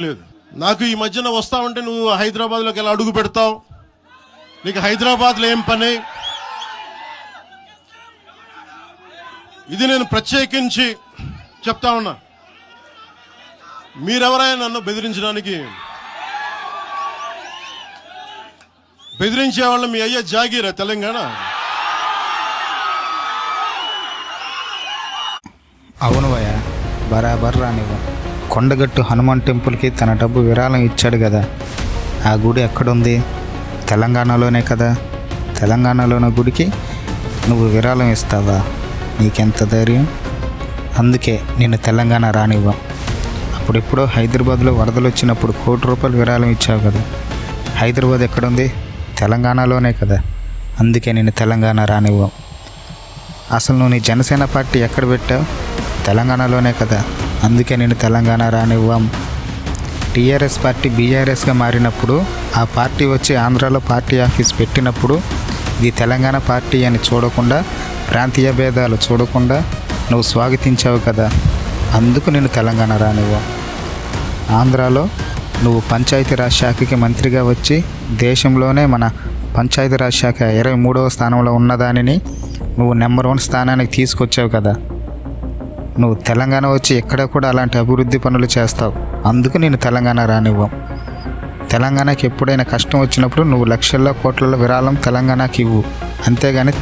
లేదు. నాకు ఈ మధ్యన వస్తా ఉంటే నువ్వు హైదరాబాద్లోకి ఎలా అడుగు పెడతావు, నీకు హైదరాబాద్లో ఏం పని, ఇది నేను ప్రత్యేకించి చెప్తా ఉన్నా. మీరెవరైనా నన్ను బెదిరించే వాళ్ళు మీ అయ్యే జాగీరా తెలంగాణ? అవును భయ్య, బరాబర్ రానివ్వ. కొండగట్టు హనుమాన్ టెంపుల్కి తన డబ్బు విరాళం ఇచ్చాడు కదా, ఆ గుడి ఎక్కడుంది? తెలంగాణలోనే కదా. తెలంగాణలోని గుడికి నువ్వు విరాళం ఇస్తావా? నీకెంత ధైర్యం? అందుకే నిన్ను తెలంగాణ రానివ్వం. అప్పుడెప్పుడో హైదరాబాద్లో వరదలు వచ్చినప్పుడు ₹1,00,00,000 విరాళం ఇచ్చావు కదా, హైదరాబాద్ ఎక్కడుంది? తెలంగాణలోనే కదా. అందుకే నిన్ను తెలంగాణ రానివ్వం. అసలు నువ్వు నీ జనసేన పార్టీ ఎక్కడ పెట్టావు? తెలంగాణలోనే కదా. అందుకే నేను తెలంగాణ రానివ్వం. టీఆర్ఎస్ పార్టీ బీఆర్ఎస్గా మారినప్పుడు ఆ పార్టీ వచ్చి ఆంధ్రాలో పార్టీ ఆఫీస్ పెట్టినప్పుడు ఇది తెలంగాణ పార్టీ అని చూడకుండా, ప్రాంతీయ భేదాలు చూడకుండా నువ్వు స్వాగతించావు కదా. అందుకు నేను తెలంగాణ రానివ్వం. ఆంధ్రాలో నువ్వు పంచాయతీరాజ్ శాఖకి మంత్రిగా వచ్చి దేశంలోనే మన పంచాయతీరాజ్ శాఖ 23వ స్థానంలో ఉన్నదానిని నువ్వు నెంబర్ 1 స్థానానికి తీసుకొచ్చావు కదా. నువ్వు తెలంగాణ వచ్చి ఎక్కడ కూడా అలాంటి అభివృద్ధి పనులు చేస్తావు. అందుకు నేను తెలంగాణ రానివ్వం. తెలంగాణకి ఎప్పుడైనా కష్టం వచ్చినప్పుడు నువ్వు లక్షల్లో కోట్లలో విరాళం తెలంగాణకి ఇవ్వు, అంతేగాని